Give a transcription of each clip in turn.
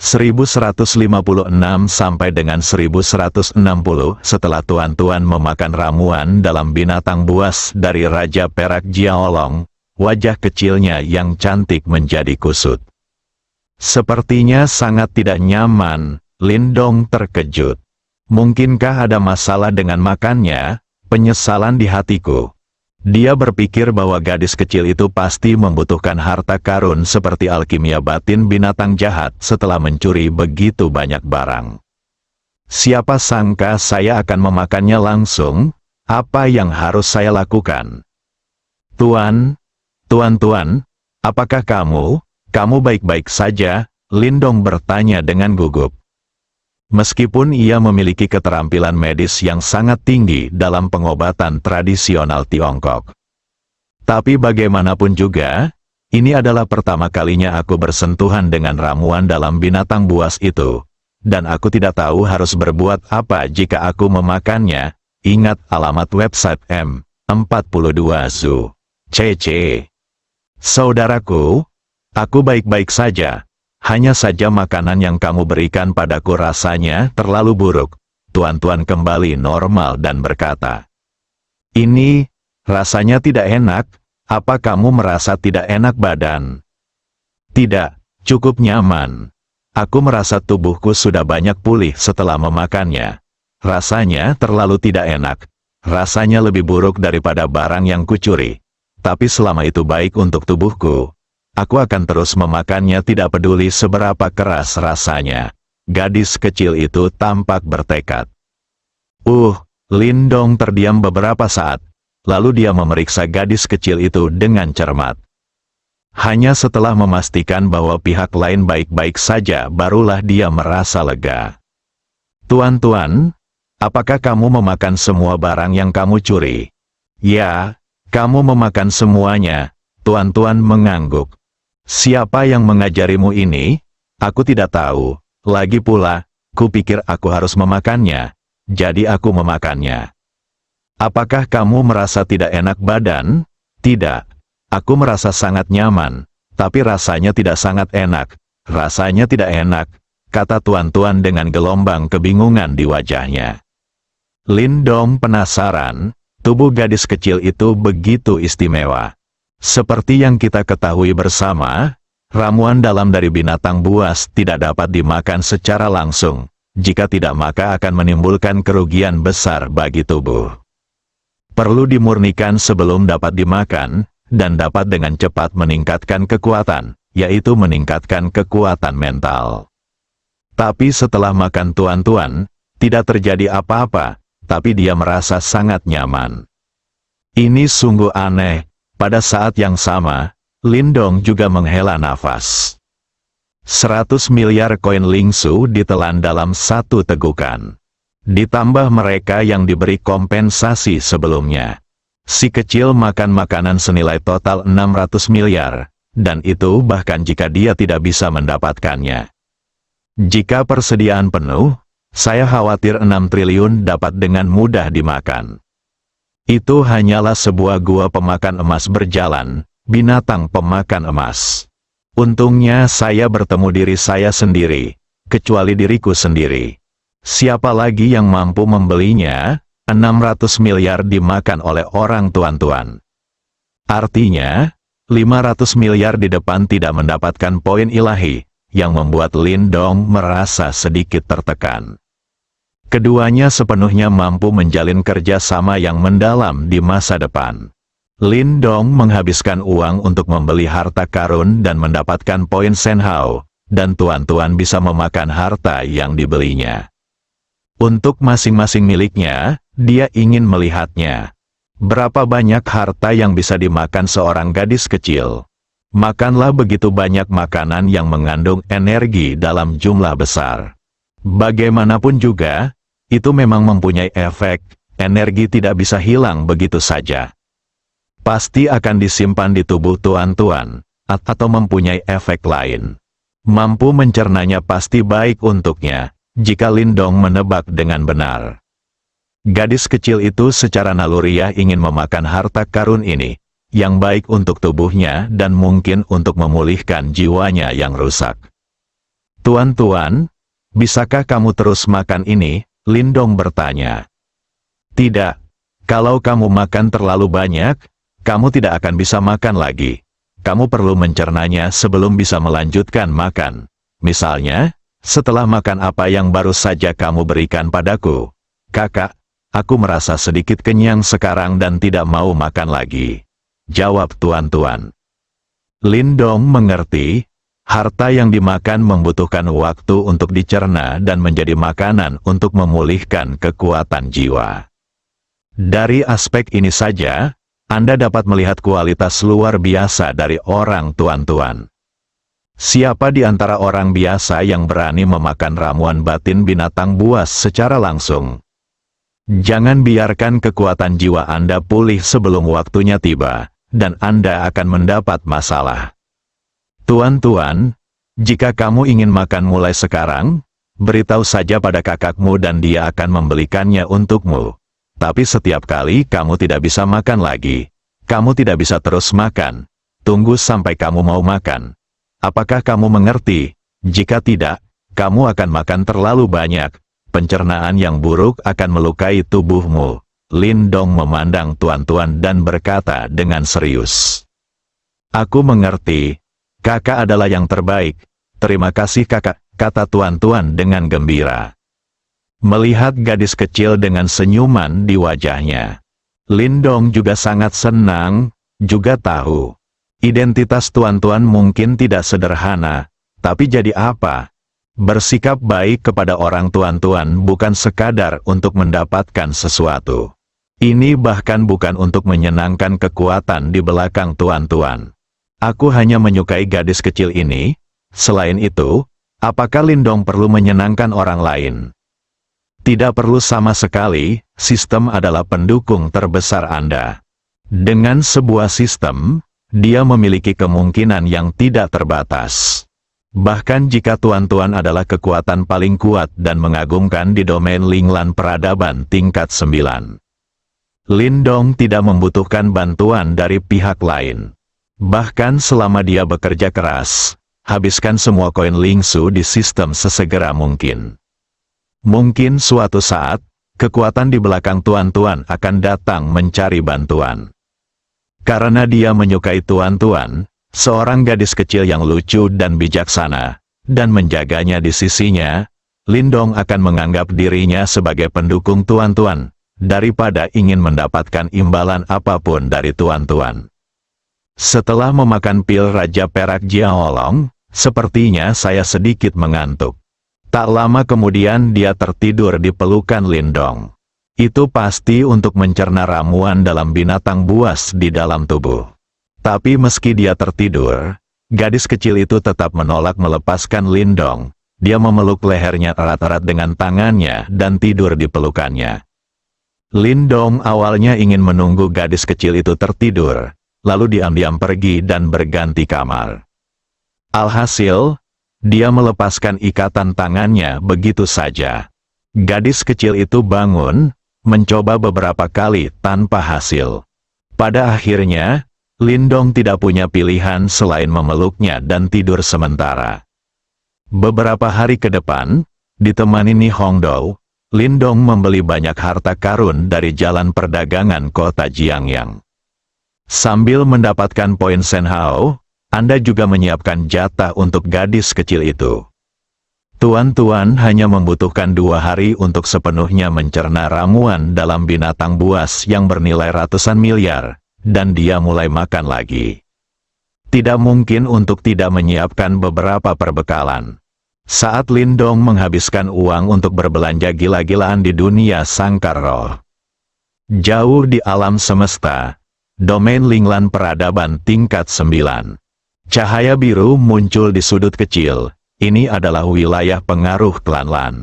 1156 sampai dengan 1160 setelah tuan-tuan memakan ramuan dalam binatang buas dari Raja Perak Jiaolong, wajah kecilnya yang cantik menjadi kusut. Sepertinya sangat tidak nyaman, Lindong terkejut. Mungkinkah ada masalah dengan makannya? Penyesalan di hatiku. Dia berpikir bahwa gadis kecil itu pasti membutuhkan harta karun seperti alkimia batin binatang jahat setelah mencuri begitu banyak barang. Siapa sangka saya akan memakannya langsung? Apa yang harus saya lakukan? Tuan, apakah kamu baik-baik saja? Lindong bertanya dengan gugup. Meskipun ia memiliki keterampilan medis yang sangat tinggi dalam pengobatan tradisional Tiongkok. Tapi bagaimanapun juga, ini adalah pertama kalinya aku bersentuhan dengan ramuan dalam binatang buas itu. Dan aku tidak tahu harus berbuat apa jika aku memakannya. Ingat alamat website M42 Zoo. CC. Saudaraku, aku baik-baik saja. Hanya saja makanan yang kamu berikan padaku rasanya terlalu buruk. Tuan-tuan kembali normal dan berkata, "Ini, rasanya tidak enak. Apa kamu merasa tidak enak badan?" "Tidak, cukup nyaman. Aku merasa tubuhku sudah banyak pulih setelah memakannya. Rasanya terlalu tidak enak. Rasanya lebih buruk daripada barang yang kucuri. Tapi selama itu baik untuk tubuhku, aku akan terus memakannya tidak peduli seberapa keras rasanya." Gadis kecil itu tampak bertekad. Lindong terdiam beberapa saat, lalu dia memeriksa gadis kecil itu dengan cermat. Hanya setelah memastikan bahwa pihak lain baik-baik saja barulah dia merasa lega. "Tuan-tuan, apakah kamu memakan semua barang yang kamu curi?" "Ya, kamu memakan semuanya." Tuan-tuan mengangguk. "Siapa yang mengajarimu ini? Aku tidak tahu. Lagi pula, kupikir aku harus memakannya. Jadi aku memakannya." "Apakah kamu merasa tidak enak badan?" "Tidak. Aku merasa sangat nyaman. Tapi rasanya tidak sangat enak." "Rasanya tidak enak," kata tuan-tuan dengan gelombang kebingungan di wajahnya. Lindong penasaran, tubuh gadis kecil itu begitu istimewa. Seperti yang kita ketahui bersama, ramuan dalam dari binatang buas tidak dapat dimakan secara langsung. Jika tidak maka akan menimbulkan kerugian besar bagi tubuh. Perlu dimurnikan sebelum dapat dimakan, dan dapat dengan cepat meningkatkan kekuatan, yaitu meningkatkan kekuatan mental. Tapi setelah makan tuan-tuan, tidak terjadi apa-apa, tapi dia merasa sangat nyaman. Ini sungguh aneh. Pada saat yang sama, Lindong juga menghela nafas. 100 miliar koin lingsu ditelan dalam satu tegukan. Ditambah mereka yang diberi kompensasi sebelumnya. Si kecil makan makanan senilai total 600 miliar, dan itu bahkan jika dia tidak bisa mendapatkannya. Jika persediaan penuh, saya khawatir 6 triliun dapat dengan mudah dimakan. Itu hanyalah sebuah gua pemakan emas berjalan, binatang pemakan emas. Untungnya saya bertemu diri saya sendiri, kecuali diriku sendiri. Siapa lagi yang mampu membelinya? 600 miliar dimakan oleh orang tuan-tuan. Artinya, 500 miliar di depan tidak mendapatkan poin ilahi, yang membuat Lindong merasa sedikit tertekan. Keduanya sepenuhnya mampu menjalin kerjasama yang mendalam di masa depan. Lindong menghabiskan uang untuk membeli harta karun dan mendapatkan poin senhao, dan tuan-tuan bisa memakan harta yang dibelinya. Untuk masing-masing miliknya, dia ingin melihatnya. Berapa banyak harta yang bisa dimakan seorang gadis kecil? Makanlah begitu banyak makanan yang mengandung energi dalam jumlah besar. Bagaimanapun juga, itu memang mempunyai efek, energi tidak bisa hilang begitu saja. Pasti akan disimpan di tubuh tuan-tuan, atau mempunyai efek lain. Mampu mencernanya pasti baik untuknya, jika Lindong menebak dengan benar. Gadis kecil itu secara naluriah ingin memakan harta karun ini, yang baik untuk tubuhnya dan mungkin untuk memulihkan jiwanya yang rusak. Tuan-tuan, bisakah kamu terus makan ini? Lindong bertanya. Tidak. Kalau kamu makan terlalu banyak, kamu tidak akan bisa makan lagi. Kamu perlu mencernanya sebelum bisa melanjutkan makan. Misalnya, setelah makan apa yang baru saja kamu berikan padaku. Kakak, aku merasa sedikit kenyang sekarang dan tidak mau makan lagi. Jawab tuan-tuan. Lindong mengerti, harta yang dimakan membutuhkan waktu untuk dicerna dan menjadi makanan untuk memulihkan kekuatan jiwa. Dari aspek ini saja, Anda dapat melihat kualitas luar biasa dari orang tuan-tuan. Siapa di antara orang biasa yang berani memakan ramuan batin binatang buas secara langsung? Jangan biarkan kekuatan jiwa Anda pulih sebelum waktunya tiba, dan Anda akan mendapat masalah. Tuan-tuan, jika kamu ingin makan mulai sekarang, beritahu saja pada kakakmu dan dia akan membelikannya untukmu. Tapi setiap kali kamu tidak bisa makan lagi, kamu tidak bisa terus makan. Tunggu sampai kamu mau makan. Apakah kamu mengerti? Jika tidak, kamu akan makan terlalu banyak. Pencernaan yang buruk akan melukai tubuhmu. Lindong memandang tuan-tuan dan berkata dengan serius. Aku mengerti. Kakak adalah yang terbaik. Terima kasih kakak, kata tuan-tuan dengan gembira. Melihat gadis kecil dengan senyuman di wajahnya, Lindong juga sangat senang, juga tahu. Identitas tuan-tuan mungkin tidak sederhana, tapi jadi apa? Bersikap baik kepada orang tuan-tuan bukan sekadar untuk mendapatkan sesuatu. Ini bahkan bukan untuk menyenangkan kekuatan di belakang tuan-tuan. Aku hanya menyukai gadis kecil ini. Selain itu, apakah Lindong perlu menyenangkan orang lain? Tidak perlu sama sekali, sistem adalah pendukung terbesar Anda. Dengan sebuah sistem, dia memiliki kemungkinan yang tidak terbatas. Bahkan jika tuan-tuan adalah kekuatan paling kuat dan mengagumkan di domain Linglan peradaban tingkat 9. Lindong tidak membutuhkan bantuan dari pihak lain. Bahkan selama dia bekerja keras, habiskan semua koin Lingsu di sistem sesegera mungkin. Mungkin suatu saat, kekuatan di belakang tuan-tuan akan datang mencari bantuan. Karena dia menyukai tuan-tuan, seorang gadis kecil yang lucu dan bijaksana, dan menjaganya di sisinya, Lindong akan menganggap dirinya sebagai pendukung tuan-tuan, daripada ingin mendapatkan imbalan apapun dari tuan-tuan. Setelah memakan pil Raja Perak Jiaolong, sepertinya saya sedikit mengantuk. Tak lama kemudian dia tertidur di pelukan Lindong. Itu pasti untuk mencerna ramuan dalam binatang buas di dalam tubuh. Tapi meski dia tertidur, gadis kecil itu tetap menolak melepaskan Lindong. Dia memeluk lehernya erat-erat dengan tangannya dan tidur di pelukannya. Lindong awalnya ingin menunggu gadis kecil itu tertidur, lalu diam-diam pergi dan berganti kamar. Alhasil, dia melepaskan ikatan tangannya begitu saja. Gadis kecil itu bangun, mencoba beberapa kali tanpa hasil. Pada akhirnya, Lindong tidak punya pilihan selain memeluknya dan tidur sementara. Beberapa hari ke depan, ditemani Ni Hongdou, Lindong membeli banyak harta karun dari jalan perdagangan kota Jiangyang. Sambil mendapatkan poin Senhao, Anda juga menyiapkan jatah untuk gadis kecil itu. Tuan-tuan hanya membutuhkan 2 hari untuk sepenuhnya mencerna ramuan dalam binatang buas yang bernilai ratusan miliar, dan dia mulai makan lagi. Tidak mungkin untuk tidak menyiapkan beberapa perbekalan. Saat Lindong menghabiskan uang untuk berbelanja gila-gilaan di dunia sangkar roh. Jauh di alam semesta, domain Linglan peradaban tingkat 9. Cahaya biru muncul di sudut kecil. Ini adalah wilayah pengaruh klan Lan.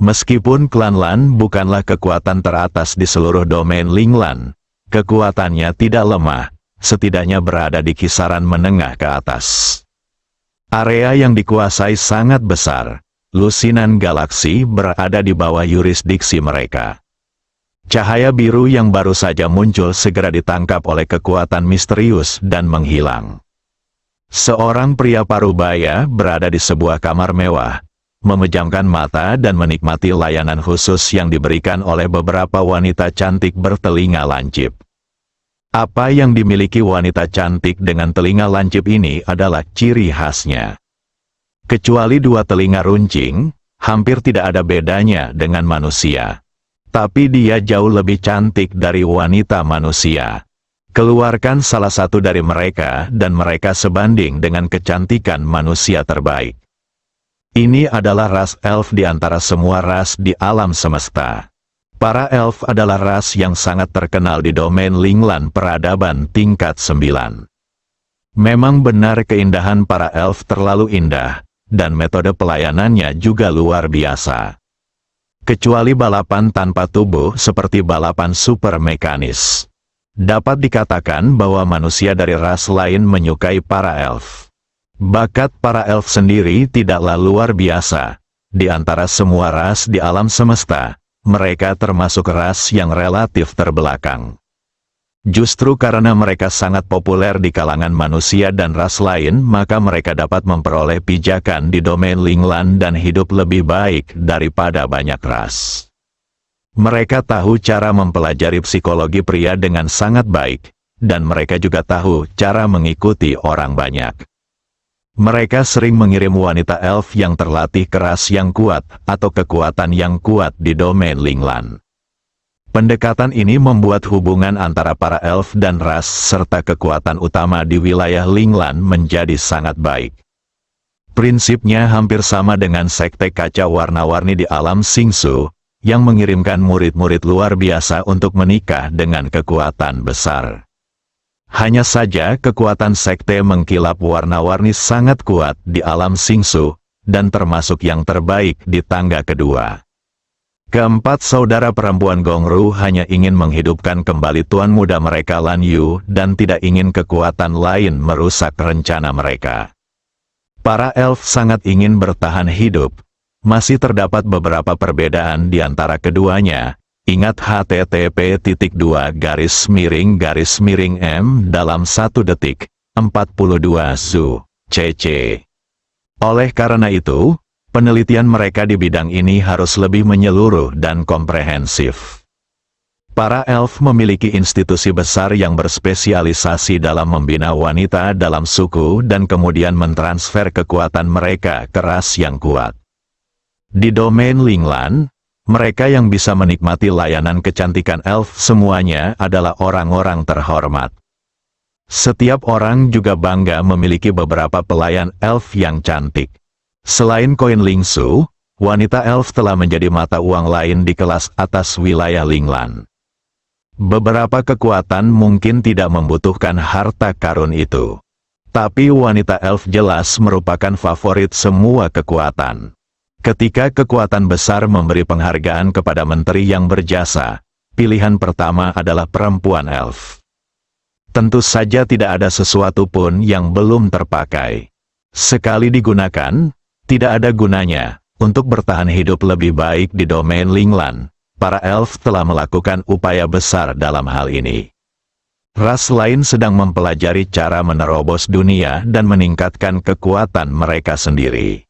Meskipun klan Lan bukanlah kekuatan teratas di seluruh domain Linglan, kekuatannya tidak lemah, setidaknya berada di kisaran menengah ke atas. Area yang dikuasai sangat besar, lusinan galaksi berada di bawah yurisdiksi mereka. Cahaya biru yang baru saja muncul segera ditangkap oleh kekuatan misterius dan menghilang. Seorang pria parubaya berada di sebuah kamar mewah, memejamkan mata dan menikmati layanan khusus yang diberikan oleh beberapa wanita cantik bertelinga lancip. Apa yang dimiliki wanita cantik dengan telinga lancip ini adalah ciri khasnya. Kecuali dua telinga runcing, hampir tidak ada bedanya dengan manusia. Tapi dia jauh lebih cantik dari wanita manusia. Keluarkan salah satu dari mereka dan mereka sebanding dengan kecantikan manusia terbaik. Ini adalah ras elf di antara semua ras di alam semesta. Para elf adalah ras yang sangat terkenal di domain Linglan peradaban tingkat 9. Memang benar keindahan para elf terlalu indah, dan metode pelayanannya juga luar biasa. Kecuali balapan tanpa tubuh seperti balapan super mekanis. Dapat dikatakan bahwa manusia dari ras lain menyukai para elf. Bakat para elf sendiri tidaklah luar biasa. Di antara semua ras di alam semesta, mereka termasuk ras yang relatif terbelakang. Justru karena mereka sangat populer di kalangan manusia dan ras lain, maka mereka dapat memperoleh pijakan di domain Linglan dan hidup lebih baik daripada banyak ras. Mereka tahu cara mempelajari psikologi pria dengan sangat baik, dan mereka juga tahu cara mengikuti orang banyak. Mereka sering mengirim wanita elf yang terlatih keras yang kuat, atau kekuatan yang kuat di domain Linglan. Pendekatan ini membuat hubungan antara para elf dan ras serta kekuatan utama di wilayah Linglan menjadi sangat baik. Prinsipnya hampir sama dengan sekte kaca warna-warni di alam Singsu, yang mengirimkan murid-murid luar biasa untuk menikah dengan kekuatan besar. Hanya saja kekuatan sekte mengkilap warna-warni sangat kuat di alam Singsu, dan termasuk yang terbaik di tangga kedua. Keempat saudara perempuan Gongru hanya ingin menghidupkan kembali tuan muda mereka Lan Yu dan tidak ingin kekuatan lain merusak rencana mereka. Para elf sangat ingin bertahan hidup. Masih terdapat beberapa perbedaan di antara keduanya. Ingat http://m dalam 1 detik, 42 zu, cc. Oleh karena itu, penelitian mereka di bidang ini harus lebih menyeluruh dan komprehensif. Para elf memiliki institusi besar yang berspesialisasi dalam membina wanita dalam suku dan kemudian mentransfer kekuatan mereka ke ras yang kuat. Di domain Linglan, mereka yang bisa menikmati layanan kecantikan elf semuanya adalah orang-orang terhormat. Setiap orang juga bangga memiliki beberapa pelayan elf yang cantik. Selain koin Lingsu, wanita elf telah menjadi mata uang lain di kelas atas wilayah Linglan. Beberapa kekuatan mungkin tidak membutuhkan harta karun itu. Tapi wanita elf jelas merupakan favorit semua kekuatan. Ketika kekuatan besar memberi penghargaan kepada menteri yang berjasa, pilihan pertama adalah perempuan elf. Tentu saja tidak ada sesuatu pun yang belum terpakai. Sekali digunakan, tidak ada gunanya. Untuk bertahan hidup lebih baik di domain Linglan, para elf telah melakukan upaya besar dalam hal ini. Ras lain sedang mempelajari cara menerobos dunia dan meningkatkan kekuatan mereka sendiri.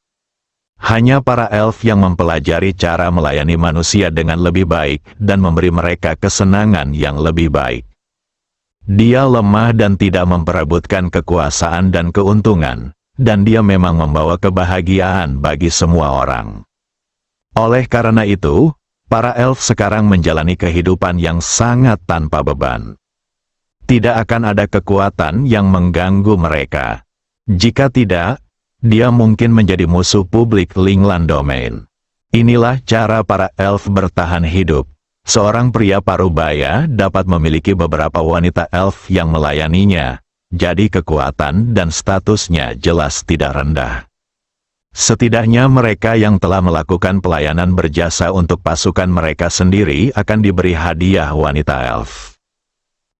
Hanya para elf yang mempelajari cara melayani manusia dengan lebih baik dan memberi mereka kesenangan yang lebih baik. Dia lemah dan tidak memperebutkan kekuasaan dan keuntungan, dan dia memang membawa kebahagiaan bagi semua orang. Oleh karena itu, para elf sekarang menjalani kehidupan yang sangat tanpa beban. Tidak akan ada kekuatan yang mengganggu mereka. Jika tidak, dia mungkin menjadi musuh publik Linglan Domain. Inilah cara para elf bertahan hidup. Seorang pria parubaya dapat memiliki beberapa wanita elf yang melayaninya, jadi kekuatan dan statusnya jelas tidak rendah. Setidaknya mereka yang telah melakukan pelayanan berjasa untuk pasukan mereka sendiri akan diberi hadiah wanita elf.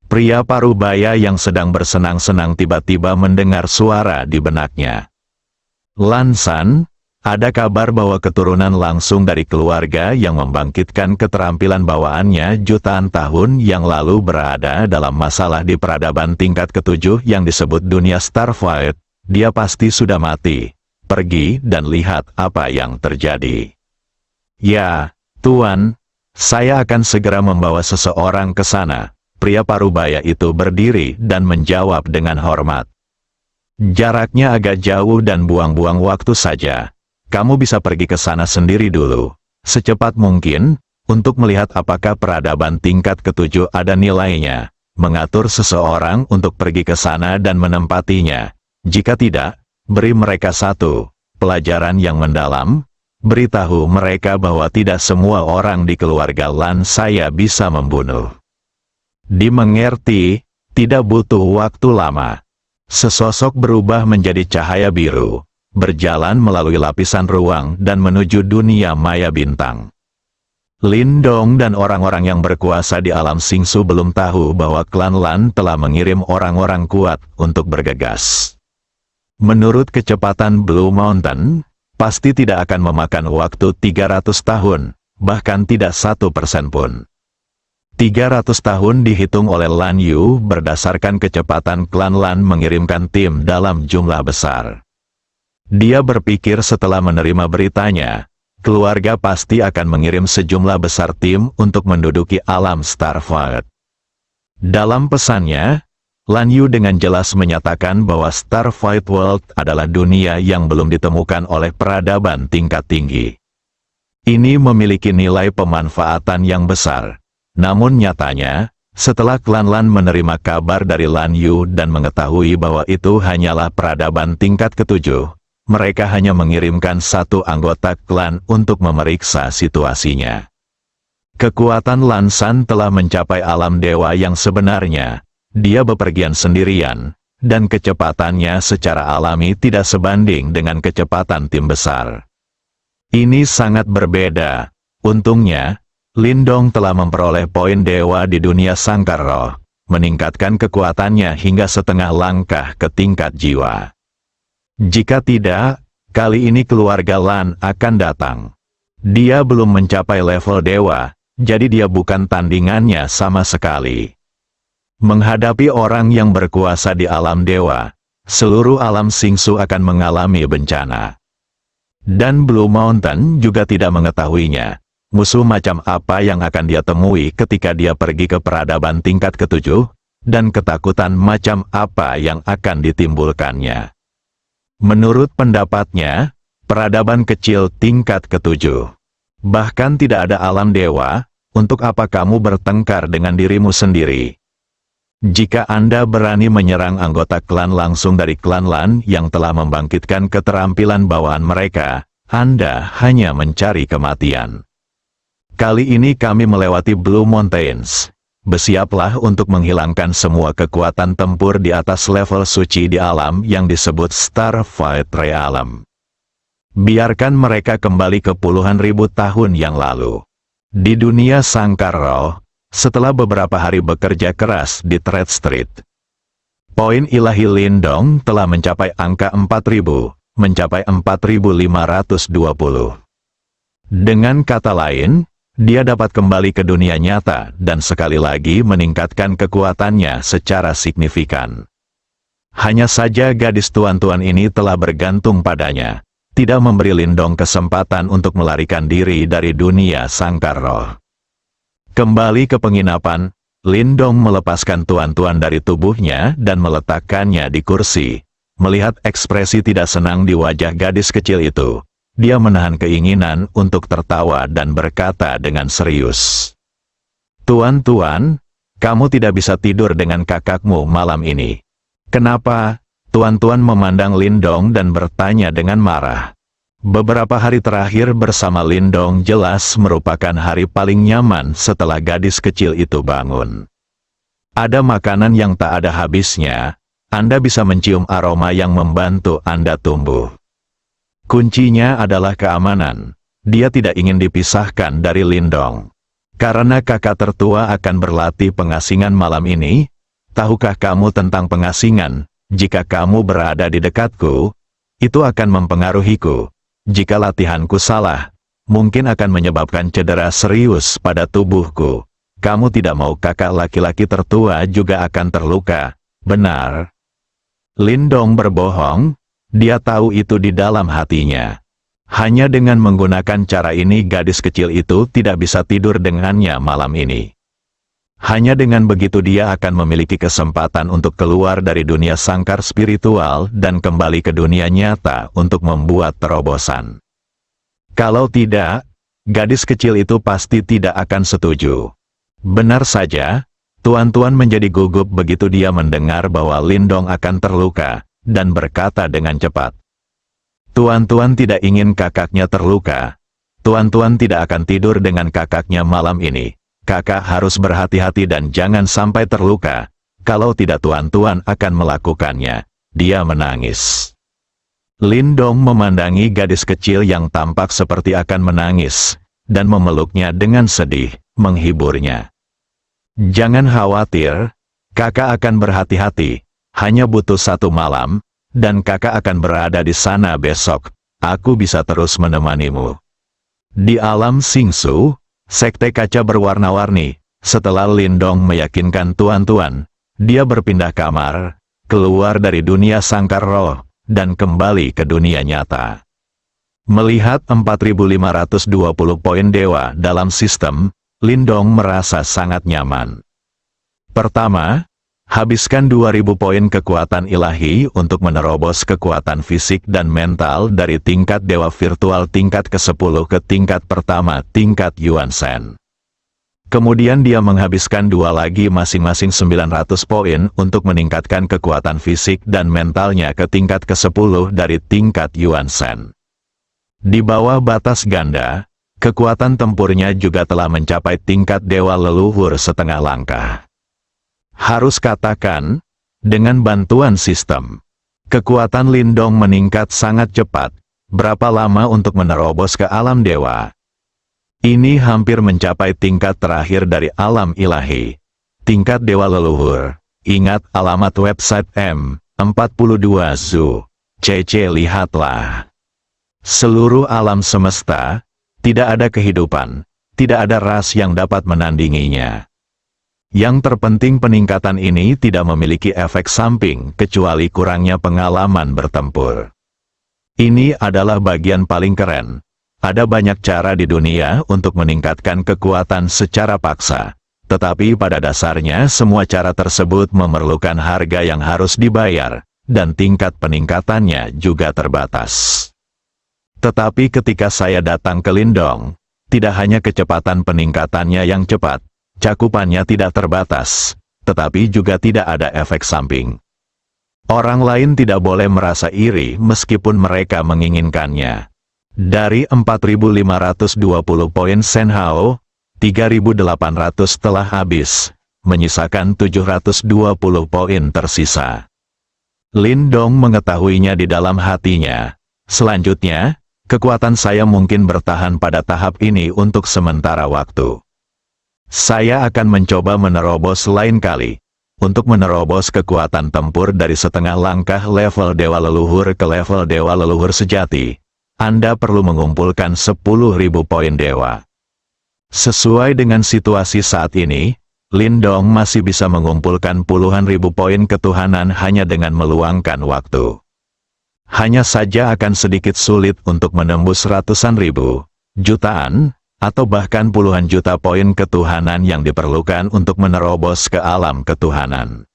Pria parubaya yang sedang bersenang-senang tiba-tiba mendengar suara di benaknya. Lan San, ada kabar bahwa keturunan langsung dari keluarga yang membangkitkan keterampilan bawaannya jutaan tahun yang lalu berada dalam masalah di peradaban tingkat ke-7 yang disebut dunia Starflight, dia pasti sudah mati. Pergi dan lihat apa yang terjadi. Ya, Tuan, saya akan segera membawa seseorang ke sana. Pria parubaya itu berdiri dan menjawab dengan hormat. Jaraknya agak jauh dan buang-buang waktu saja. Kamu bisa pergi ke sana sendiri dulu, secepat mungkin, untuk melihat apakah peradaban tingkat ketujuh ada nilainya. Mengatur seseorang untuk pergi ke sana dan menempatinya. Jika tidak, beri mereka satu pelajaran yang mendalam. Beritahu mereka bahwa tidak semua orang di keluarga Lan saya bisa membunuh. Dimengerti, tidak butuh waktu lama. Sesosok berubah menjadi cahaya biru, berjalan melalui lapisan ruang dan menuju dunia maya bintang. Lindong dan orang-orang yang berkuasa di alam Singsu belum tahu bahwa klan Lan telah mengirim orang-orang kuat untuk bergegas. Menurut kecepatan Blue Mountain, pasti tidak akan memakan waktu 300 tahun, bahkan tidak 1% pun. 300 tahun dihitung oleh Lan Yu berdasarkan kecepatan klan Lan mengirimkan tim dalam jumlah besar. Dia berpikir setelah menerima beritanya, keluarga pasti akan mengirim sejumlah besar tim untuk menduduki alam Starfight. Dalam pesannya, Lan Yu dengan jelas menyatakan bahwa Starfight World adalah dunia yang belum ditemukan oleh peradaban tingkat tinggi. Ini memiliki nilai pemanfaatan yang besar. Namun nyatanya, setelah klan Lan menerima kabar dari Lan Yu dan mengetahui bahwa itu hanyalah peradaban tingkat ketujuh, mereka hanya mengirimkan satu anggota klan untuk memeriksa situasinya. Kekuatan Lan San telah mencapai alam dewa yang sebenarnya. Dia bepergian sendirian, dan kecepatannya secara alami tidak sebanding dengan kecepatan tim besar. Ini sangat berbeda. Untungnya, Lindong telah memperoleh poin dewa di dunia sangkar roh, meningkatkan kekuatannya hingga setengah langkah ke tingkat jiwa. Jika tidak, kali ini keluarga Lan akan datang. Dia belum mencapai level dewa, jadi dia bukan tandingannya sama sekali. Menghadapi orang yang berkuasa di alam dewa, seluruh alam Singsu akan mengalami bencana. Dan Blue Mountain juga tidak mengetahuinya. Musuh macam apa yang akan dia temui ketika dia pergi ke peradaban tingkat ketujuh, dan ketakutan macam apa yang akan ditimbulkannya. Menurut pendapatnya, peradaban kecil tingkat ketujuh. Bahkan tidak ada alam dewa, untuk apa kamu bertengkar dengan dirimu sendiri? Jika Anda berani menyerang anggota klan langsung dari klan Lan yang telah membangkitkan keterampilan bawaan mereka, Anda hanya mencari kematian. Kali ini kami melewati Blue Mountains. Bersiaplah untuk menghilangkan semua kekuatan tempur di atas level suci di alam yang disebut Starfight Realm. Biarkan mereka kembali ke puluhan ribu tahun yang lalu. Di dunia sangkar roh, setelah beberapa hari bekerja keras di Thread Street, poin ilahi Lindong telah mencapai angka 4000, mencapai 4520. Dengan kata lain, dia dapat kembali ke dunia nyata dan sekali lagi meningkatkan kekuatannya secara signifikan. Hanya saja gadis tuan-tuan ini telah bergantung padanya, tidak memberi Lindong kesempatan untuk melarikan diri dari dunia sangkar roh. Kembali ke penginapan, Lindong melepaskan tuan-tuan dari tubuhnya dan meletakkannya di kursi. Melihat ekspresi tidak senang di wajah gadis kecil itu, dia menahan keinginan untuk tertawa dan berkata dengan serius. Tuan-tuan, kamu tidak bisa tidur dengan kakakmu malam ini. Kenapa? Tuan-tuan memandang Lindong dan bertanya dengan marah. Beberapa hari terakhir bersama Lindong jelas merupakan hari paling nyaman setelah gadis kecil itu bangun. Ada makanan yang tak ada habisnya, Anda bisa mencium aroma yang membantu Anda tumbuh. Kuncinya adalah keamanan. Dia tidak ingin dipisahkan dari Lindong. Karena kakak tertua akan berlatih pengasingan malam ini, tahukah kamu tentang pengasingan? Jika kamu berada di dekatku, itu akan mempengaruhiku. Jika latihanku salah, mungkin akan menyebabkan cedera serius pada tubuhku. Kamu tidak mau kakak laki-laki tertua juga akan terluka, benar? Lindong berbohong, Dia tahu itu di dalam hatinya. Hanya dengan menggunakan cara ini gadis kecil itu tidak bisa tidur dengannya malam ini. Hanya dengan begitu dia akan memiliki kesempatan untuk keluar dari dunia sangkar spiritual dan kembali ke dunia nyata untuk membuat terobosan. Kalau tidak, gadis kecil itu pasti tidak akan setuju. Benar saja, Tuan-Tuan menjadi gugup begitu dia mendengar bahwa Lindong akan terluka, dan berkata dengan cepat. Tuan-Tuan tidak ingin kakaknya terluka. Tuan-Tuan tidak akan tidur dengan kakaknya malam ini. Kakak harus berhati-hati dan jangan sampai terluka. Kalau tidak Tuan-Tuan akan melakukannya. Dia menangis. Lindong memandangi gadis kecil yang tampak seperti akan menangis, dan memeluknya dengan sedih, menghiburnya. Jangan khawatir, kakak akan berhati-hati. Hanya butuh 1 malam, dan kakak akan berada di sana besok. Aku bisa terus menemanimu. Di alam Singsu, sekte kaca berwarna-warni. Setelah Lindong meyakinkan Tuan-Tuan, dia berpindah kamar, keluar dari dunia sangkar roh, dan kembali ke dunia nyata. Melihat 4.520 poin dewa dalam sistem, Lindong merasa sangat nyaman. Pertama, habiskan 2.000 poin kekuatan ilahi untuk menerobos kekuatan fisik dan mental dari tingkat dewa virtual tingkat ke-10 ke tingkat pertama tingkat Yuan Shen. Kemudian dia menghabiskan 2 lagi masing-masing 900 poin untuk meningkatkan kekuatan fisik dan mentalnya ke tingkat ke-10 dari tingkat Yuan Shen. Di bawah batas ganda, kekuatan tempurnya juga telah mencapai tingkat dewa leluhur setengah langkah. Harus katakan, dengan bantuan sistem, kekuatan Lindong meningkat sangat cepat. Berapa lama untuk menerobos ke alam dewa? Ini hampir mencapai tingkat terakhir dari alam ilahi. Tingkat dewa leluhur. Ingat alamat website M42 Zoo. CC lihatlah. Seluruh alam semesta, tidak ada kehidupan, tidak ada ras yang dapat menandinginya. Yang terpenting peningkatan ini tidak memiliki efek samping kecuali kurangnya pengalaman bertempur. Ini adalah bagian paling keren. Ada banyak cara di dunia untuk meningkatkan kekuatan secara paksa. Tetapi pada dasarnya semua cara tersebut memerlukan harga yang harus dibayar, dan tingkat peningkatannya juga terbatas. Tetapi ketika saya datang ke Lindong, tidak hanya kecepatan peningkatannya yang cepat, cakupannya tidak terbatas, tetapi juga tidak ada efek samping. Orang lain tidak boleh merasa iri meskipun mereka menginginkannya. Dari 4.520 poin Senhao, 3.800 telah habis, menyisakan 720 poin tersisa. Lindong mengetahuinya di dalam hatinya. Selanjutnya, kekuatan saya mungkin bertahan pada tahap ini untuk sementara waktu. Saya akan mencoba menerobos lain kali. Untuk menerobos kekuatan tempur dari setengah langkah level dewa leluhur ke level dewa leluhur sejati, Anda perlu mengumpulkan 10.000 poin dewa. Sesuai dengan situasi saat ini, Lindong masih bisa mengumpulkan puluhan ribu poin ketuhanan hanya dengan meluangkan waktu. Hanya saja akan sedikit sulit untuk menembus ratusan ribu, jutaan, atau bahkan puluhan juta poin ketuhanan yang diperlukan untuk menerobos ke alam ketuhanan.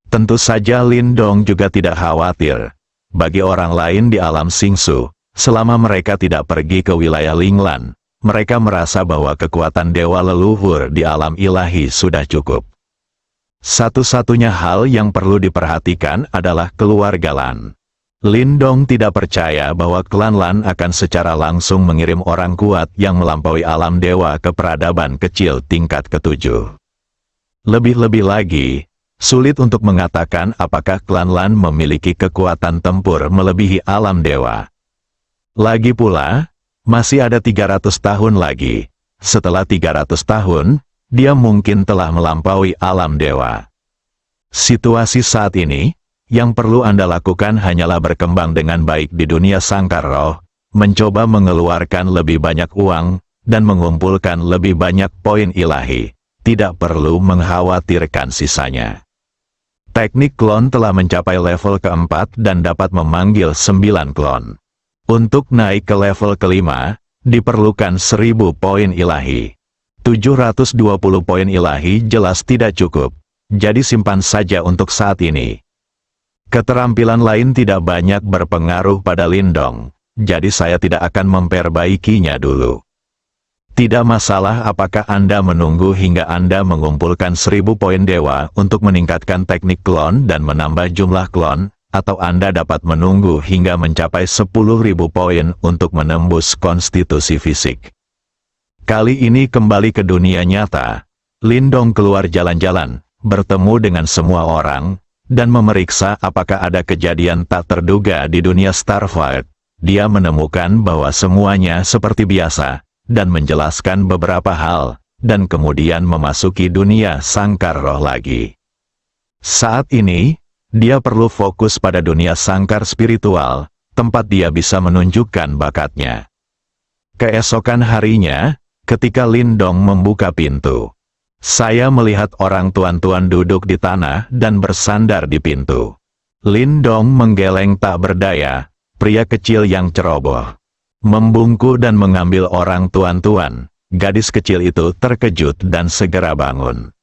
Tentu saja Lindong juga tidak khawatir. Bagi orang lain di alam Singsu, selama mereka tidak pergi ke wilayah Linglan, mereka merasa bahwa kekuatan dewa leluhur di alam ilahi sudah cukup. Satu-satunya hal yang perlu diperhatikan adalah keluarga Lan. Lindong tidak percaya bahwa klan Lan akan secara langsung mengirim orang kuat yang melampaui alam dewa ke peradaban kecil tingkat ke-7. Lebih-lebih lagi, sulit untuk mengatakan apakah klan Lan memiliki kekuatan tempur melebihi alam dewa. Lagi pula, masih ada 300 tahun lagi. Setelah 300 tahun, dia mungkin telah melampaui alam dewa. Situasi saat ini, yang perlu Anda lakukan hanyalah berkembang dengan baik di dunia sangkar roh, mencoba mengeluarkan lebih banyak uang, dan mengumpulkan lebih banyak poin ilahi. Tidak perlu mengkhawatirkan sisanya. Teknik klon telah mencapai level keempat dan dapat memanggil 9 klon. Untuk naik ke level kelima, diperlukan 1000 poin ilahi. 720 poin ilahi jelas tidak cukup, jadi simpan saja untuk saat ini. Keterampilan lain tidak banyak berpengaruh pada Lindong, jadi saya tidak akan memperbaikinya dulu. Tidak masalah apakah Anda menunggu hingga Anda mengumpulkan 1000 poin dewa untuk meningkatkan teknik klon dan menambah jumlah klon, atau Anda dapat menunggu hingga mencapai 10.000 poin untuk menembus konstitusi fisik. Kali ini kembali ke dunia nyata, Lindong keluar jalan-jalan, bertemu dengan semua orang, dan memeriksa apakah ada kejadian tak terduga di dunia Starflight. Dia menemukan bahwa semuanya seperti biasa, dan menjelaskan beberapa hal, dan kemudian memasuki dunia sangkar roh lagi. Saat ini, dia perlu fokus pada dunia sangkar spiritual, tempat dia bisa menunjukkan bakatnya. Keesokan harinya, ketika Lindong membuka pintu, saya melihat orang tuan-tuan duduk di tanah dan bersandar di pintu. Lindong menggeleng tak berdaya, pria kecil yang ceroboh. Membungkuk dan mengambil orang tuan-tuan. Gadis kecil itu terkejut dan segera bangun.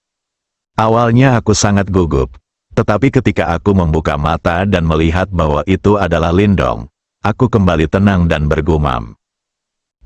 Awalnya aku sangat gugup, tetapi ketika aku membuka mata dan melihat bahwa itu adalah Lindong, aku kembali tenang dan bergumam.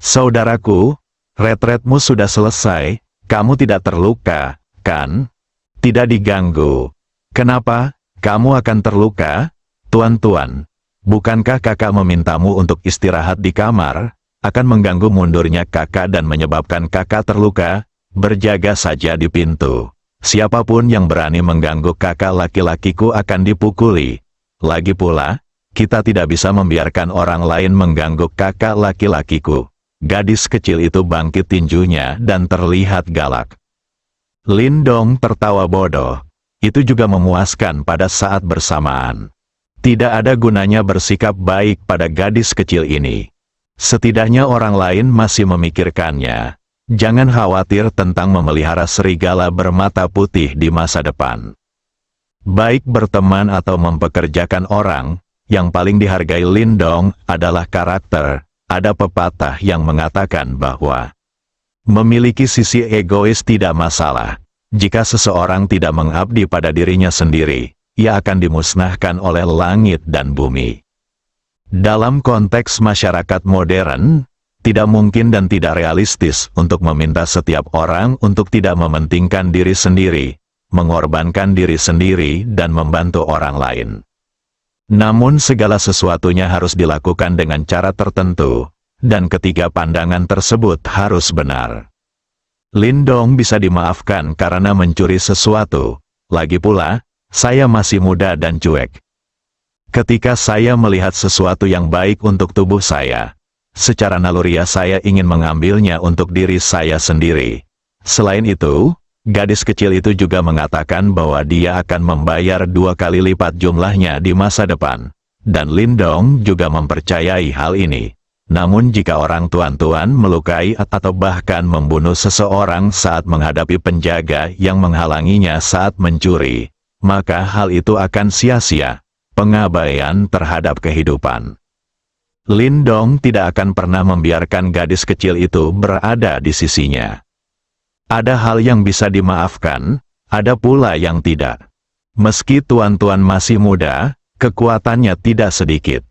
Saudaraku, retretmu sudah selesai, kamu tidak terluka, kan? Tidak diganggu. Kenapa? Kamu akan terluka? Tuan-tuan, bukankah kakak memintamu untuk istirahat di kamar? Akan mengganggu mundurnya kakak dan menyebabkan kakak terluka? Berjaga saja di pintu. Siapapun yang berani mengganggu kakak laki-lakiku akan dipukuli. Lagi pula, kita tidak bisa membiarkan orang lain mengganggu kakak laki-lakiku. Gadis kecil itu bangkit tinjunya dan terlihat galak. Lindong tertawa bodoh. Itu juga memuaskan pada saat bersamaan. Tidak ada gunanya bersikap baik pada gadis kecil ini. Setidaknya orang lain masih memikirkannya. Jangan khawatir tentang memelihara serigala bermata putih di masa depan. Baik berteman atau mempekerjakan orang, yang paling dihargai Lindong adalah karakter. Ada pepatah yang mengatakan bahwa memiliki sisi egois tidak masalah. Jika seseorang tidak mengabdi pada dirinya sendiri, ia akan dimusnahkan oleh langit dan bumi. Dalam konteks masyarakat modern, tidak mungkin dan tidak realistis untuk meminta setiap orang untuk tidak mementingkan diri sendiri, mengorbankan diri sendiri dan membantu orang lain. Namun segala sesuatunya harus dilakukan dengan cara tertentu, dan ketiga pandangan tersebut harus benar. Lindong bisa dimaafkan karena mencuri sesuatu, lagi pula, saya masih muda dan cuek. Ketika saya melihat sesuatu yang baik untuk tubuh saya, secara naluriah saya ingin mengambilnya untuk diri saya sendiri. Selain itu, gadis kecil itu juga mengatakan bahwa dia akan membayar 2 kali lipat jumlahnya di masa depan, dan Lindong juga mempercayai hal ini. Namun jika orang tuan-tuan melukai atau bahkan membunuh seseorang saat menghadapi penjaga yang menghalanginya saat mencuri, maka hal itu akan sia-sia, pengabaian terhadap kehidupan. Lindong tidak akan pernah membiarkan gadis kecil itu berada di sisinya. Ada hal yang bisa dimaafkan, ada pula yang tidak. Meski tuan-tuan masih muda, kekuatannya tidak sedikit.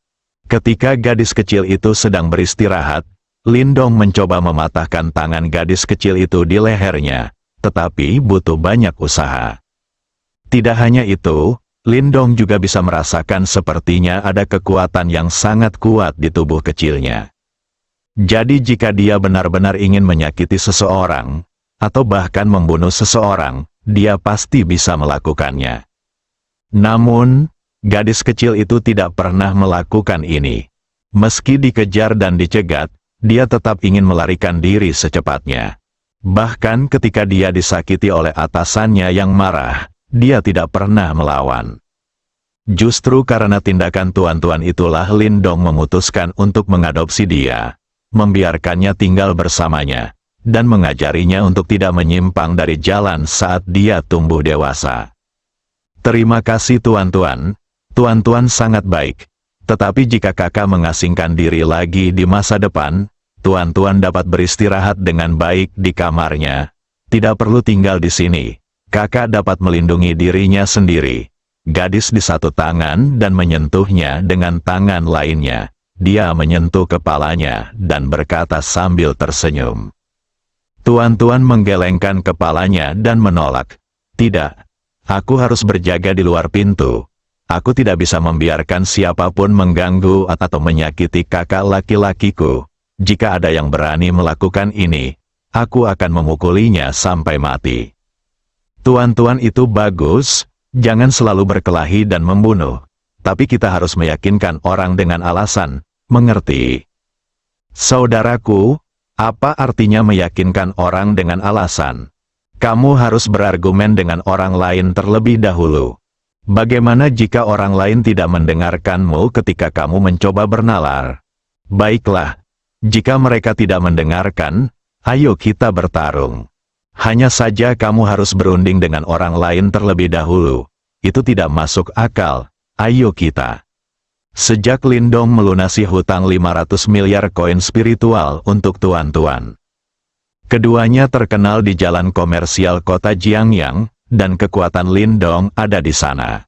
Ketika gadis kecil itu sedang beristirahat, Lindong mencoba mematahkan tangan gadis kecil itu di lehernya, tetapi butuh banyak usaha. Tidak hanya itu, Lindong juga bisa merasakan sepertinya ada kekuatan yang sangat kuat di tubuh kecilnya. Jadi jika dia benar-benar ingin menyakiti seseorang, atau bahkan membunuh seseorang, dia pasti bisa melakukannya. Namun, gadis kecil itu tidak pernah melakukan ini. Meski dikejar dan dicegat, dia tetap ingin melarikan diri secepatnya. Bahkan ketika dia disakiti oleh atasannya yang marah, dia tidak pernah melawan. Justru karena tindakan tuan-tuan itulah Lindong memutuskan untuk mengadopsi dia, membiarkannya tinggal bersamanya, dan mengajarinya untuk tidak menyimpang dari jalan saat dia tumbuh dewasa. Terima kasih tuan-tuan. Tuan-tuan sangat baik. Tetapi jika kakak mengasingkan diri lagi di masa depan, tuan-tuan dapat beristirahat dengan baik di kamarnya. Tidak perlu tinggal di sini. Kakak dapat melindungi dirinya sendiri. Gadis di satu tangan dan menyentuhnya dengan tangan lainnya. Dia menyentuh kepalanya dan berkata sambil tersenyum. Tuan-tuan menggelengkan kepalanya dan menolak. Tidak. Aku harus berjaga di luar pintu. Aku tidak bisa membiarkan siapapun mengganggu atau menyakiti kakak laki-lakiku. Jika ada yang berani melakukan ini, aku akan memukulinya sampai mati. Tuan-tuan itu bagus, jangan selalu berkelahi dan membunuh. Tapi kita harus meyakinkan orang dengan alasan, mengerti? Saudaraku, apa artinya meyakinkan orang dengan alasan? Kamu harus berargumen dengan orang lain terlebih dahulu. Bagaimana jika orang lain tidak mendengarkanmu ketika kamu mencoba bernalar? Baiklah, jika mereka tidak mendengarkan, ayo kita bertarung. Hanya saja kamu harus berunding dengan orang lain terlebih dahulu. Itu tidak masuk akal, ayo kita. Sejak Lindong melunasi hutang 500 miliar koin spiritual untuk tuan-tuan. Keduanya terkenal di jalan komersial kota Jiangyang, dan kekuatan Lindong ada di sana.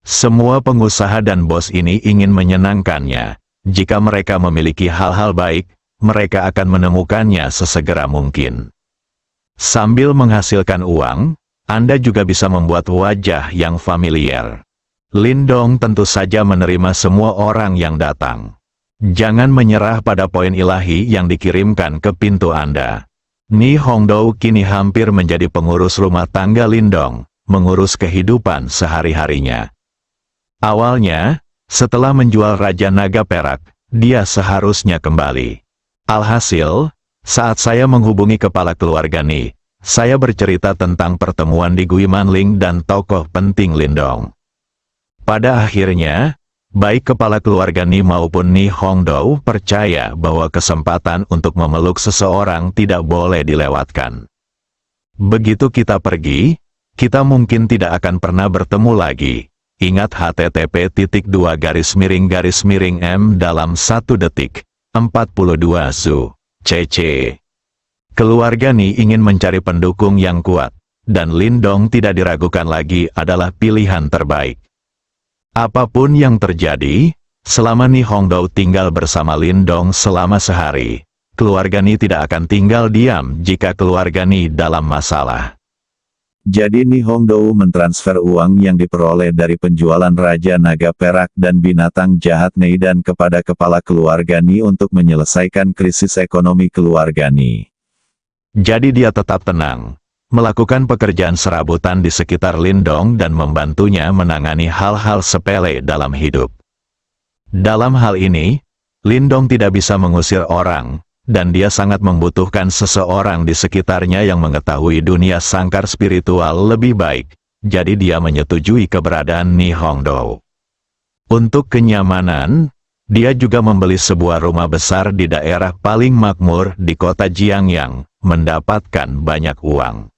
Semua pengusaha dan bos ini ingin menyenangkannya. Jika mereka memiliki hal-hal baik, mereka akan menemukannya sesegera mungkin. Sambil menghasilkan uang, Anda juga bisa membuat wajah yang familiar. Lindong tentu saja menerima semua orang yang datang. Jangan menyerah pada poin ilahi yang dikirimkan ke pintu Anda. Ni Hongdou kini hampir menjadi pengurus rumah tangga Lindong, mengurus kehidupan sehari-harinya. Awalnya, setelah menjual Raja Naga Perak, dia seharusnya kembali. Alhasil, saat saya menghubungi kepala keluarga Ni, saya bercerita tentang pertemuan di Gui Manling dan tokoh penting Lindong. Pada akhirnya, baik kepala keluarga Ni maupun Ni Hongdou percaya bahwa kesempatan untuk memeluk seseorang tidak boleh dilewatkan. Begitu kita pergi, kita mungkin tidak akan pernah bertemu lagi. Ingat http://m dalam 1 detik, 42 Zu, cc. Keluarga Ni ingin mencari pendukung yang kuat, dan Lindong tidak diragukan lagi adalah pilihan terbaik. Apapun yang terjadi, selama Ni Hongdou tinggal bersama Lindong selama sehari, keluarga Ni tidak akan tinggal diam jika keluarga Ni dalam masalah. Jadi Ni Hongdou mentransfer uang yang diperoleh dari penjualan Raja Naga Perak dan binatang jahat Neidan kepada kepala keluarga Ni untuk menyelesaikan krisis ekonomi keluarga Ni. Jadi dia tetap tenang, melakukan pekerjaan serabutan di sekitar Lindong dan membantunya menangani hal-hal sepele dalam hidup. Dalam hal ini, Lindong tidak bisa mengusir orang, dan dia sangat membutuhkan seseorang di sekitarnya yang mengetahui dunia sangkar spiritual lebih baik, jadi dia menyetujui keberadaan Ni Hongdou. Untuk kenyamanan, dia juga membeli sebuah rumah besar di daerah paling makmur di kota Jiangyang, mendapatkan banyak uang.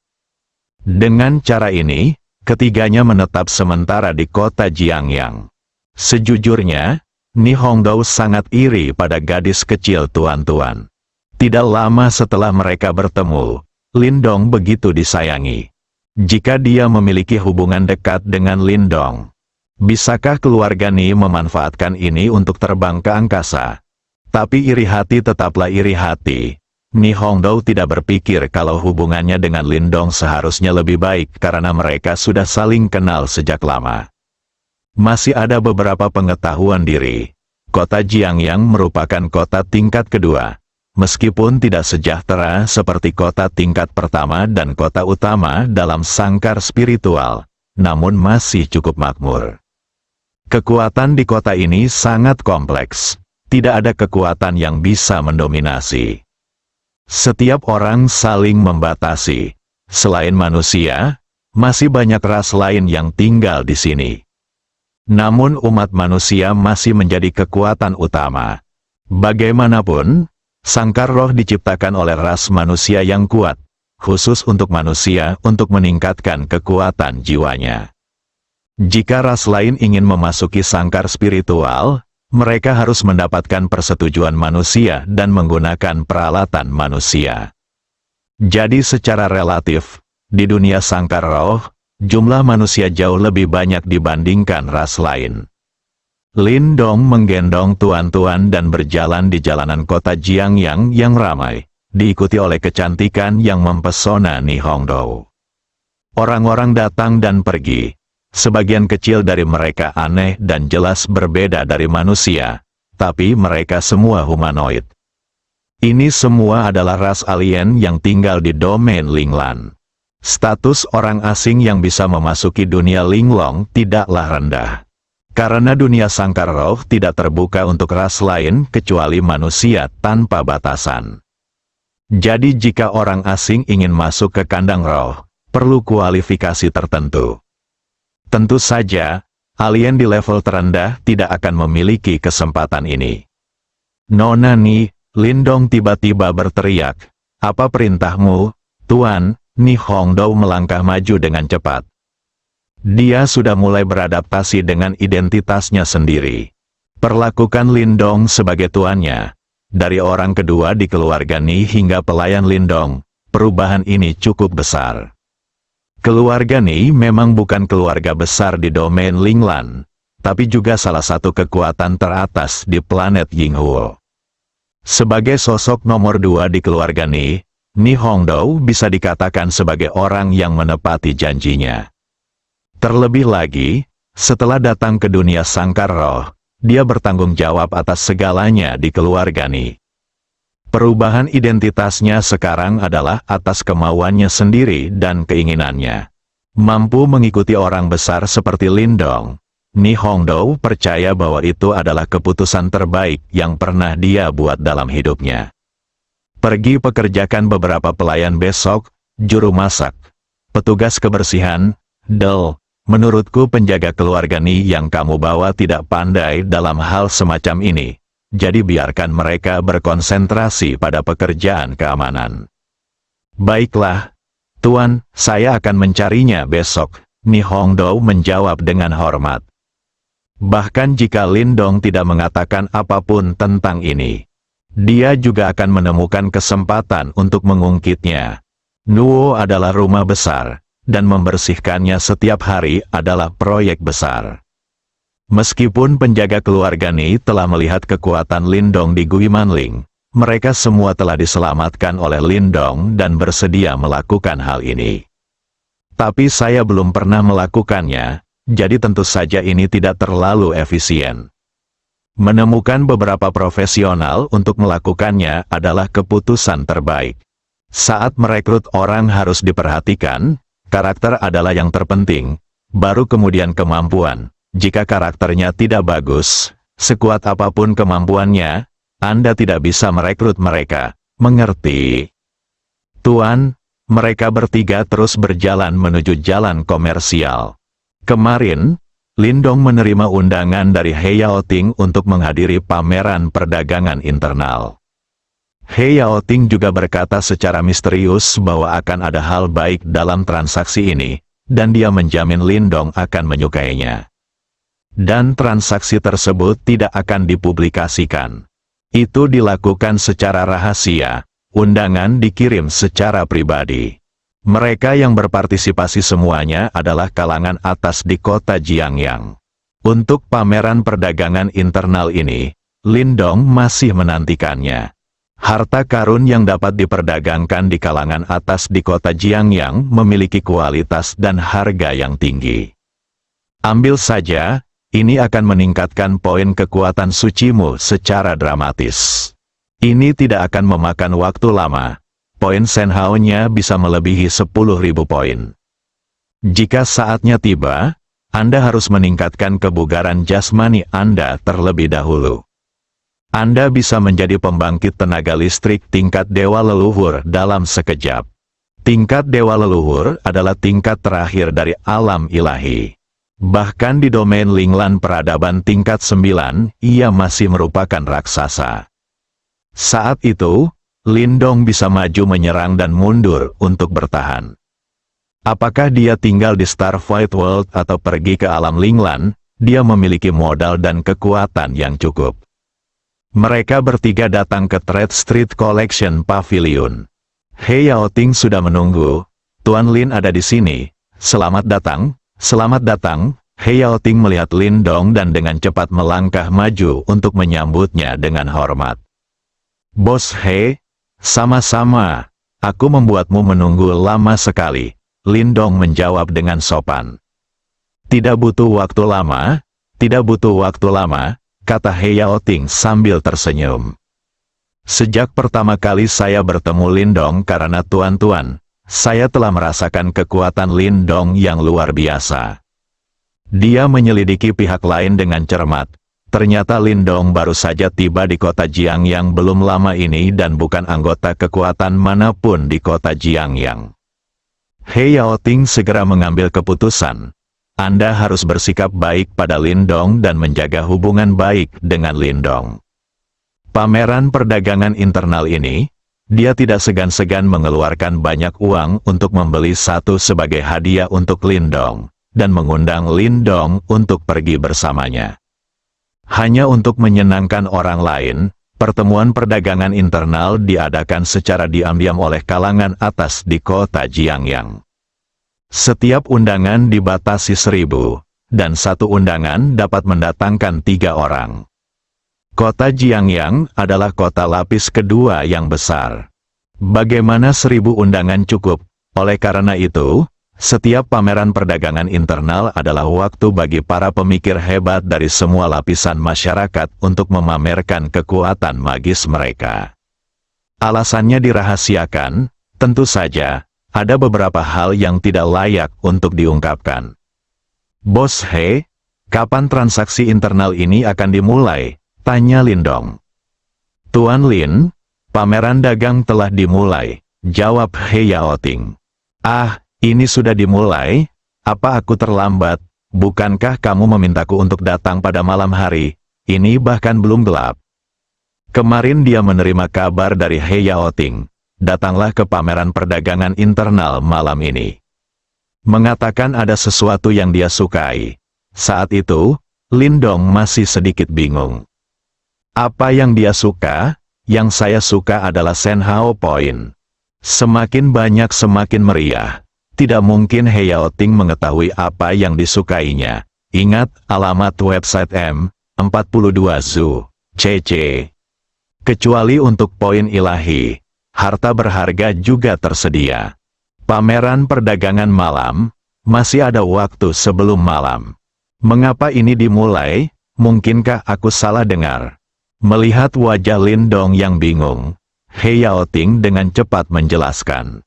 Dengan cara ini, ketiganya menetap sementara di kota Jiangyang. Sejujurnya, Ni Hongdou sangat iri pada gadis kecil tuan-tuan. Tidak lama setelah mereka bertemu, Lindong begitu disayangi. Jika dia memiliki hubungan dekat dengan Lindong, bisakah keluarga Ni memanfaatkan ini untuk terbang ke angkasa? Tapi iri hati tetaplah iri hati. Ni Hongdou tidak berpikir kalau hubungannya dengan Lindong seharusnya lebih baik karena mereka sudah saling kenal sejak lama. Masih ada beberapa pengetahuan diri. Kota Jiangyang merupakan kota tingkat kedua. Meskipun tidak sejahtera seperti kota tingkat pertama dan kota utama dalam sangkar spiritual, namun masih cukup makmur. Kekuatan di kota ini sangat kompleks. Tidak ada kekuatan yang bisa mendominasi. Setiap orang saling membatasi. Selain manusia, masih banyak ras lain yang tinggal di sini. Namun umat manusia masih menjadi kekuatan utama. Bagaimanapun, sangkar roh diciptakan oleh ras manusia yang kuat, khusus untuk manusia untuk meningkatkan kekuatan jiwanya. Jika ras lain ingin memasuki sangkar spiritual, mereka harus mendapatkan persetujuan manusia dan menggunakan peralatan manusia. Jadi secara relatif, di dunia sangkar roh, jumlah manusia jauh lebih banyak dibandingkan ras lain. Lin Dong menggendong tuan-tuan dan berjalan di jalanan kota Jiangyang yang ramai, diikuti oleh kecantikan yang mempesona Ni Hongdou. Orang-orang datang dan pergi. Sebagian kecil dari mereka aneh dan jelas berbeda dari manusia, tapi mereka semua humanoid. Ini semua adalah ras alien yang tinggal di domain Linglan. Status orang asing yang bisa memasuki dunia Linglong tidaklah rendah. Karena dunia sangkar roh tidak terbuka untuk ras lain kecuali manusia tanpa batasan. Jadi jika orang asing ingin masuk ke kandang roh, perlu kualifikasi tertentu. Tentu saja, alien di level terendah tidak akan memiliki kesempatan ini. Nona Ni, Lin Dong tiba-tiba berteriak, "Apa perintahmu, Tuan?" Ni Hongdou melangkah maju dengan cepat. Dia sudah mulai beradaptasi dengan identitasnya sendiri. Perlakukan Lin Dong sebagai tuannya. Dari orang kedua di keluarga Ni hingga pelayan Lin Dong, perubahan ini cukup besar. Keluarga Ni memang bukan keluarga besar di domain Linglan, tapi juga salah satu kekuatan teratas di planet Yinghuo. Sebagai sosok nomor 2 di keluarga Ni Hongdou bisa dikatakan sebagai orang yang menepati janjinya. Terlebih lagi, setelah datang ke dunia sangkar roh, dia bertanggung jawab atas segalanya di keluarga Ni. Perubahan identitasnya sekarang adalah atas kemauannya sendiri dan keinginannya. Mampu mengikuti orang besar seperti Lin Dong, Ni Hongdou percaya bahwa itu adalah keputusan terbaik yang pernah dia buat dalam hidupnya. Pergi pekerjakan beberapa pelayan besok, juru masak, petugas kebersihan, menurutku penjaga keluarga Ni yang kamu bawa tidak pandai dalam hal semacam ini. Jadi biarkan mereka berkonsentrasi pada pekerjaan keamanan. Baiklah, Tuan, saya akan mencarinya besok, Ni Hongdou menjawab dengan hormat. Bahkan jika Lin Dong tidak mengatakan apapun tentang ini, dia juga akan menemukan kesempatan untuk mengungkitnya. Nuo adalah rumah besar, dan membersihkannya setiap hari adalah proyek besar. Meskipun penjaga keluarga Ni telah melihat kekuatan Lin Dong di Gui Manling, mereka semua telah diselamatkan oleh Lin Dong dan bersedia melakukan hal ini. Tapi saya belum pernah melakukannya, jadi tentu saja ini tidak terlalu efisien. Menemukan beberapa profesional untuk melakukannya adalah keputusan terbaik. Saat merekrut orang harus diperhatikan, karakter adalah yang terpenting, baru kemudian kemampuan. Jika karakternya tidak bagus, sekuat apapun kemampuannya, Anda tidak bisa merekrut mereka. Mengerti? Tuan, mereka bertiga terus berjalan menuju jalan komersial. Kemarin, Lin Dong menerima undangan dari He Yaoting untuk menghadiri pameran perdagangan internal. He Yaoting juga berkata secara misterius bahwa akan ada hal baik dalam transaksi ini, dan dia menjamin Lin Dong akan menyukainya. Dan transaksi tersebut tidak akan dipublikasikan. Itu dilakukan secara rahasia, undangan dikirim secara pribadi. Mereka yang berpartisipasi semuanya adalah kalangan atas di kota Jiangyang. Untuk pameran perdagangan internal ini, Lin Dong masih menantikannya. Harta karun yang dapat diperdagangkan di kalangan atas di kota Jiangyang memiliki kualitas dan harga yang tinggi. Ambil saja. Ini akan meningkatkan poin kekuatan sucimu secara dramatis. Ini tidak akan memakan waktu lama. Poin Senhao-nya bisa melebihi 10.000 poin. Jika saatnya tiba, Anda harus meningkatkan kebugaran jasmani Anda terlebih dahulu. Anda bisa menjadi pembangkit tenaga listrik tingkat dewa leluhur dalam sekejap. Tingkat dewa leluhur adalah tingkat terakhir dari alam ilahi. Bahkan di domain Linglan peradaban tingkat 9, ia masih merupakan raksasa. Saat itu, Lin Dong bisa maju menyerang dan mundur untuk bertahan. Apakah dia tinggal di Starfight World atau pergi ke alam Linglan, dia memiliki modal dan kekuatan yang cukup. Mereka bertiga datang ke Trade Street Collection Pavilion. He Yaoting sudah menunggu. Tuan Lin ada di sini. Selamat datang, selamat datang. He Yaoting melihat Lin Dong dan dengan cepat melangkah maju untuk menyambutnya dengan hormat. Bos He, sama-sama. Aku membuatmu menunggu lama sekali. Lin Dong menjawab dengan sopan. Tidak butuh waktu lama, tidak butuh waktu lama, kata He Yaoting sambil tersenyum. Sejak pertama kali saya bertemu Lin Dong karena tuan-tuan, saya telah merasakan kekuatan Lin Dong yang luar biasa. Dia menyelidiki pihak lain dengan cermat. Ternyata Lin Dong baru saja tiba di kota Jiangyang belum lama ini dan bukan anggota kekuatan manapun di kota Jiangyang. He Yaoting segera mengambil keputusan. Anda harus bersikap baik pada Lin Dong dan menjaga hubungan baik dengan Lin Dong. Pameran perdagangan internal ini, dia tidak segan-segan mengeluarkan banyak uang untuk membeli satu sebagai hadiah untuk Lin Dong, dan mengundang Lin Dong untuk pergi bersamanya. Hanya untuk menyenangkan orang lain, pertemuan perdagangan internal diadakan secara diam-diam oleh kalangan atas di kota Jiangyang. Setiap undangan dibatasi 1000, dan satu undangan dapat mendatangkan 3 orang. Kota Jiangyang adalah kota lapis kedua yang besar. Bagaimana 1000 undangan cukup? Oleh karena itu, setiap pameran perdagangan internal adalah waktu bagi para pemikir hebat dari semua lapisan masyarakat untuk memamerkan kekuatan magis mereka. Alasannya dirahasiakan, tentu saja, ada beberapa hal yang tidak layak untuk diungkapkan. Bos He, kapan transaksi internal ini akan dimulai? Tanya Lin Dong. Tuan Lin, pameran dagang telah dimulai, jawab He Yaoting. Ah, ini sudah dimulai? Apa aku terlambat? Bukankah kamu memintaku untuk datang pada malam hari? Ini bahkan belum gelap. Kemarin dia menerima kabar dari He Yaoting. Datanglah ke pameran perdagangan internal malam ini. Mengatakan ada sesuatu yang dia sukai. Saat itu, Lin Dong masih sedikit bingung. Apa yang dia suka? Yang saya suka adalah Senhao Point. Semakin banyak semakin meriah. Tidak mungkin He Yaoting mengetahui apa yang disukainya. Ingat alamat website M42 Zoo, CC. Kecuali untuk poin ilahi, harta berharga juga tersedia. Pameran perdagangan malam, masih ada waktu sebelum malam. Mengapa ini dimulai? Mungkinkah aku salah dengar? Melihat wajah Lin Dong yang bingung, He Yaoting dengan cepat menjelaskan.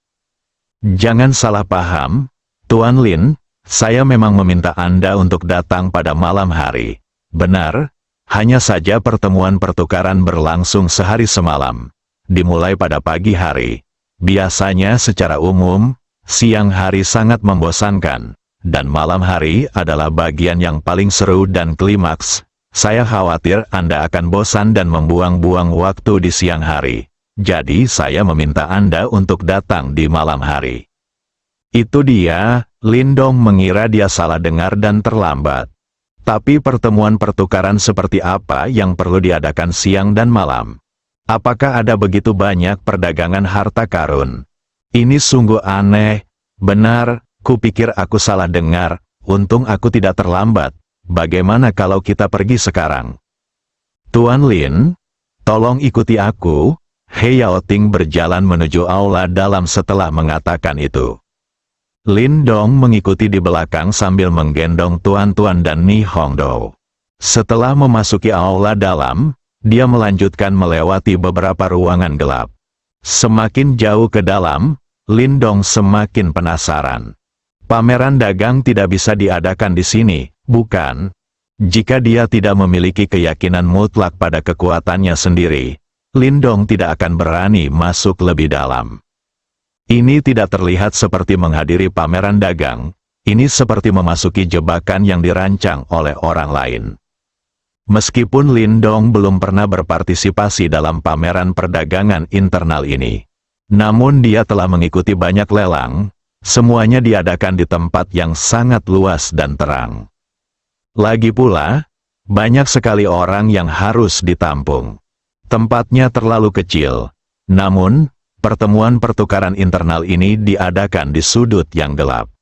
Jangan salah paham, Tuan Lin, saya memang meminta Anda untuk datang pada malam hari. Benar, hanya saja pertemuan pertukaran berlangsung sehari semalam. Dimulai pada pagi hari. Biasanya secara umum, siang hari sangat membosankan, dan malam hari adalah bagian yang paling seru dan klimaks. Saya khawatir Anda akan bosan dan membuang-buang waktu di siang hari. Jadi saya meminta Anda untuk datang di malam hari. Itu dia, Lin Dong mengira dia salah dengar dan terlambat. Tapi pertemuan pertukaran seperti apa yang perlu diadakan siang dan malam? Apakah ada begitu banyak perdagangan harta karun? Ini sungguh aneh. Benar, kupikir aku salah dengar. Untung aku tidak terlambat. Bagaimana kalau kita pergi sekarang? Tuan Lin, tolong ikuti aku. He Yaoting berjalan menuju aula dalam setelah mengatakan itu. Lin Dong mengikuti di belakang sambil menggendong Tuan-Tuan dan Ni Hongdou. Setelah memasuki aula dalam, dia melanjutkan melewati beberapa ruangan gelap. Semakin jauh ke dalam, Lin Dong semakin penasaran. Pameran dagang tidak bisa diadakan di sini, bukan? Jika dia tidak memiliki keyakinan mutlak pada kekuatannya sendiri, Lin Dong tidak akan berani masuk lebih dalam. Ini tidak terlihat seperti menghadiri pameran dagang, ini seperti memasuki jebakan yang dirancang oleh orang lain. Meskipun Lin Dong belum pernah berpartisipasi dalam pameran perdagangan internal ini, namun dia telah mengikuti banyak lelang, Semuanya diadakan di tempat yang sangat luas dan terang. Lagi pula, banyak sekali orang yang harus ditampung. Tempatnya terlalu kecil, namun, pertemuan pertukaran internal ini diadakan di sudut yang gelap.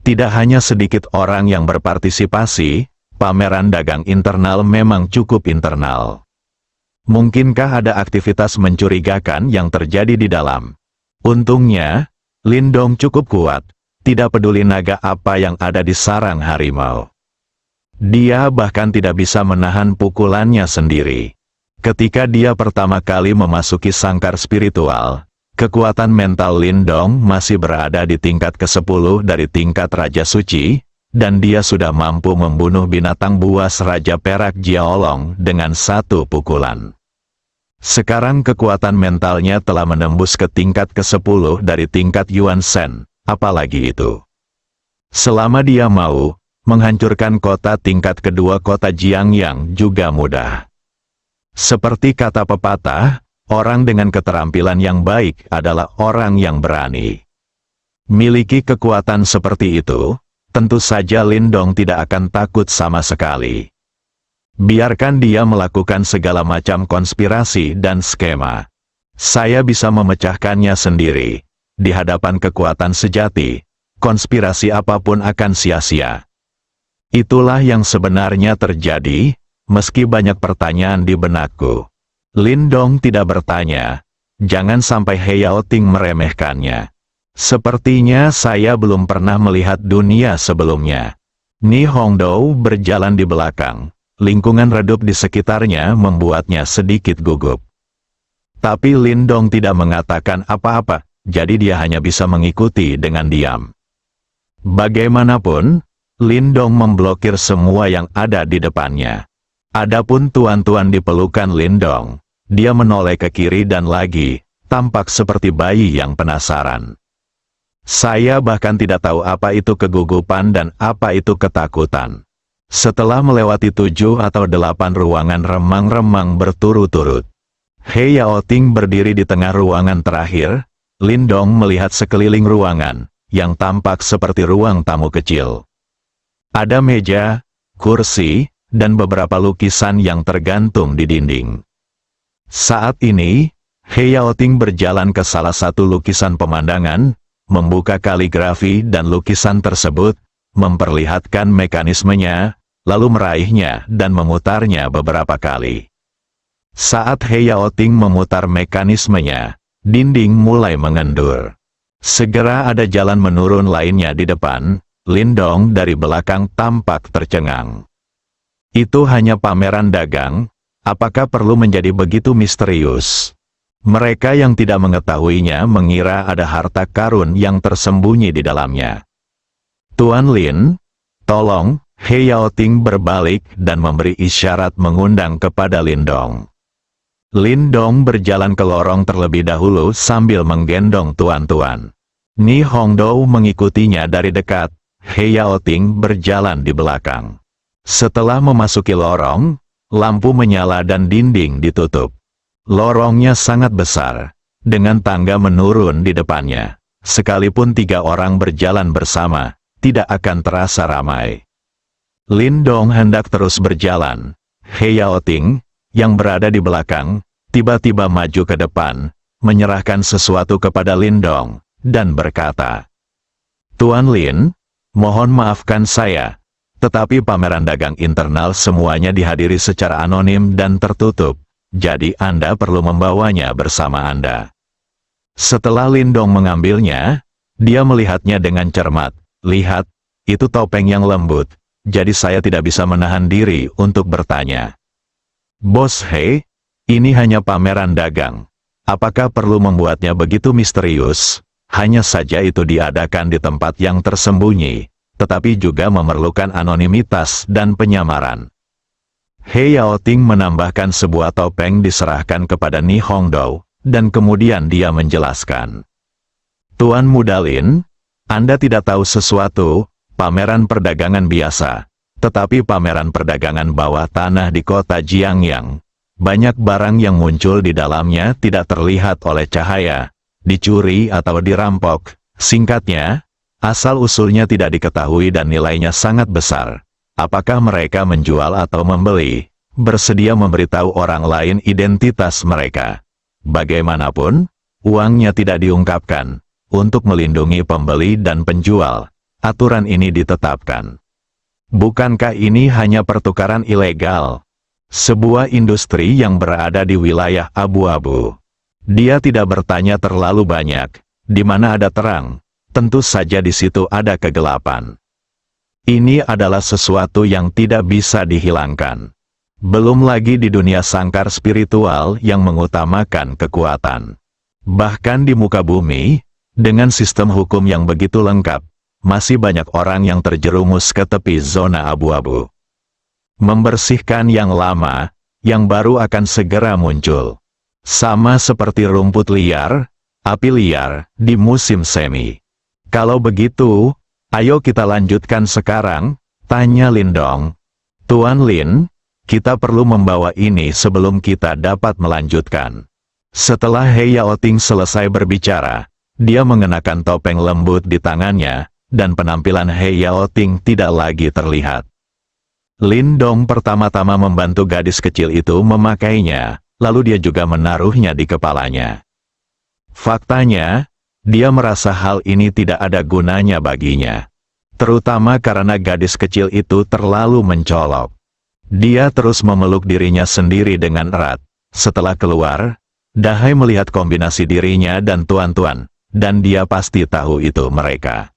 Tidak hanya sedikit orang yang berpartisipasi, pameran dagang internal memang cukup internal. Mungkinkah ada aktivitas mencurigakan yang terjadi di dalam? Untungnya, Lindong cukup kuat, tidak peduli naga apa yang ada di sarang harimau. Dia bahkan tidak bisa menahan pukulannya sendiri. Ketika dia pertama kali memasuki sangkar spiritual, kekuatan mental Lindong masih berada di tingkat ke-10 dari tingkat Raja Suci, dan dia sudah mampu membunuh binatang buas Raja Perak Jiaolong dengan satu pukulan. Sekarang kekuatan mentalnya telah menembus ke tingkat ke-10 dari tingkat Yuan Shen, apalagi itu. Selama dia mau, menghancurkan kota tingkat kedua kota Jiangyang juga mudah. Seperti kata pepatah, orang dengan keterampilan yang baik adalah orang yang berani. Miliki kekuatan seperti itu, tentu saja Lindong tidak akan takut sama sekali. Biarkan dia melakukan segala macam konspirasi dan skema. Saya bisa memecahkannya sendiri. Di hadapan kekuatan sejati, konspirasi apapun akan sia-sia. Itulah yang sebenarnya terjadi, meski banyak pertanyaan di benakku. Lindong tidak bertanya, jangan sampai He Yaoting meremehkannya. Sepertinya saya belum pernah melihat dunia sebelumnya. Ni Hongdou berjalan di belakang. Lingkungan redup di sekitarnya membuatnya sedikit gugup. Tapi Lindong tidak mengatakan apa-apa, jadi dia hanya bisa mengikuti dengan diam. Bagaimanapun, Lindong memblokir semua yang ada di depannya. Adapun tuan-tuan di pelukan Lindong, dia menoleh ke kiri dan lagi, tampak seperti bayi yang penasaran. Saya bahkan tidak tahu apa itu kegugupan dan apa itu ketakutan. Setelah melewati 7 atau 8 ruangan remang-remang berturut-turut, He Yaoting berdiri di tengah ruangan terakhir. Lindong melihat sekeliling ruangan, yang tampak seperti ruang tamu kecil. Ada meja, kursi, dan beberapa lukisan yang tergantung di dinding. Saat ini, He Yaoting berjalan ke salah satu lukisan pemandangan, membuka kaligrafi dan lukisan tersebut, memperlihatkan mekanismenya, lalu meraihnya dan memutarnya beberapa kali. Saat He Yaoting memutar mekanismenya, dinding mulai mengendur. Segera ada jalan menurun lainnya di depan. Lindong dari belakang tampak tercengang. Itu hanya pameran dagang, apakah perlu menjadi begitu misterius? Mereka yang tidak mengetahuinya mengira ada harta karun yang tersembunyi di dalamnya. Tuan Lin, tolong. He Yaoting berbalik dan memberi isyarat mengundang kepada Lindong. Lindong berjalan ke lorong terlebih dahulu sambil menggendong tuan-tuan. Ni Hongdou mengikutinya dari dekat. He Yaoting berjalan di belakang. Setelah memasuki lorong, lampu menyala dan dinding ditutup. Lorongnya sangat besar, dengan tangga menurun di depannya. Sekalipun 3 orang berjalan bersama, tidak akan terasa ramai. Lindong hendak terus berjalan. He Yaoting, yang berada di belakang, tiba-tiba maju ke depan, menyerahkan sesuatu kepada Lindong, dan berkata, "Tuan Lin, mohon maafkan saya, tetapi pameran dagang internal semuanya dihadiri secara anonim dan tertutup, jadi Anda perlu membawanya bersama Anda." Setelah Lindong mengambilnya, dia melihatnya dengan cermat. "Lihat, itu topeng yang lembut. Jadi saya tidak bisa menahan diri untuk bertanya. Bos He, ini hanya pameran dagang. Apakah perlu membuatnya begitu misterius? Hanya saja itu diadakan di tempat yang tersembunyi, tetapi juga memerlukan anonimitas dan penyamaran." He Yaoting menambahkan sebuah topeng diserahkan kepada Ni Hongdou, dan kemudian dia menjelaskan. "Tuan Muda Lin, Anda tidak tahu sesuatu. Pameran perdagangan biasa, tetapi pameran perdagangan bawah tanah di kota Jiangyang. Banyak barang yang muncul di dalamnya tidak terlihat oleh cahaya, dicuri atau dirampok, Singkatnya, asal-usulnya tidak diketahui dan nilainya sangat besar. Apakah mereka menjual atau membeli? Bersedia memberitahu orang lain identitas mereka. Bagaimanapun, uangnya tidak diungkapkan. Untuk melindungi pembeli dan penjual, aturan ini ditetapkan. Bukankah ini hanya pertukaran ilegal? Sebuah industri yang berada di wilayah abu-abu. Dia tidak bertanya terlalu banyak, di mana ada terang, tentu saja di situ ada kegelapan. Ini adalah sesuatu yang tidak bisa dihilangkan. Belum lagi di dunia sangkar spiritual yang mengutamakan kekuatan. Bahkan di muka bumi, dengan sistem hukum yang begitu lengkap, masih banyak orang yang terjerumus ke tepi zona abu-abu. Membersihkan yang lama, yang baru akan segera muncul. Sama seperti rumput liar, api liar, di musim semi. Kalau begitu, ayo kita lanjutkan sekarang, tanya Lindong. Tuan Lin, kita perlu membawa ini sebelum kita dapat melanjutkan. Setelah He Yaoting selesai berbicara, dia mengenakan topeng lembut di tangannya, dan penampilan He Yaoting tidak lagi terlihat. Lindong pertama-tama membantu gadis kecil itu memakainya, lalu dia juga menaruhnya di kepalanya. Faktanya, dia merasa hal ini tidak ada gunanya baginya. Terutama karena gadis kecil itu terlalu mencolok. Dia terus memeluk dirinya sendiri dengan erat. Setelah keluar, Dahai melihat kombinasi dirinya dan tuan-tuan, dan dia pasti tahu itu mereka.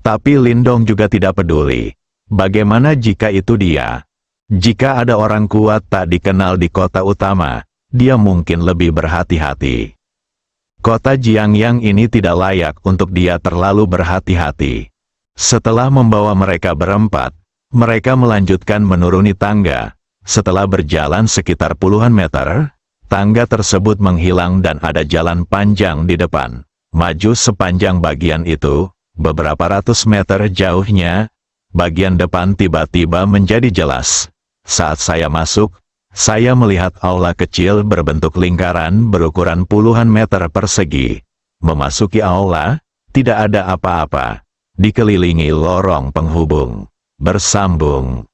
Tapi Lindong juga tidak peduli. Bagaimana jika itu dia? Jika ada orang kuat tak dikenal di kota utama, dia mungkin lebih berhati-hati. Kota Jiangyang ini tidak layak untuk dia terlalu berhati-hati. Setelah membawa mereka berempat, mereka melanjutkan menuruni tangga. Setelah berjalan sekitar puluhan meter, tangga tersebut menghilang dan ada jalan panjang di depan. Maju sepanjang bagian itu, beberapa ratus meter jauhnya, bagian depan tiba-tiba menjadi jelas. Saat saya masuk, saya melihat aula kecil berbentuk lingkaran berukuran puluhan meter persegi. Memasuki aula, tidak ada apa-apa. Dikelilingi lorong penghubung. Bersambung.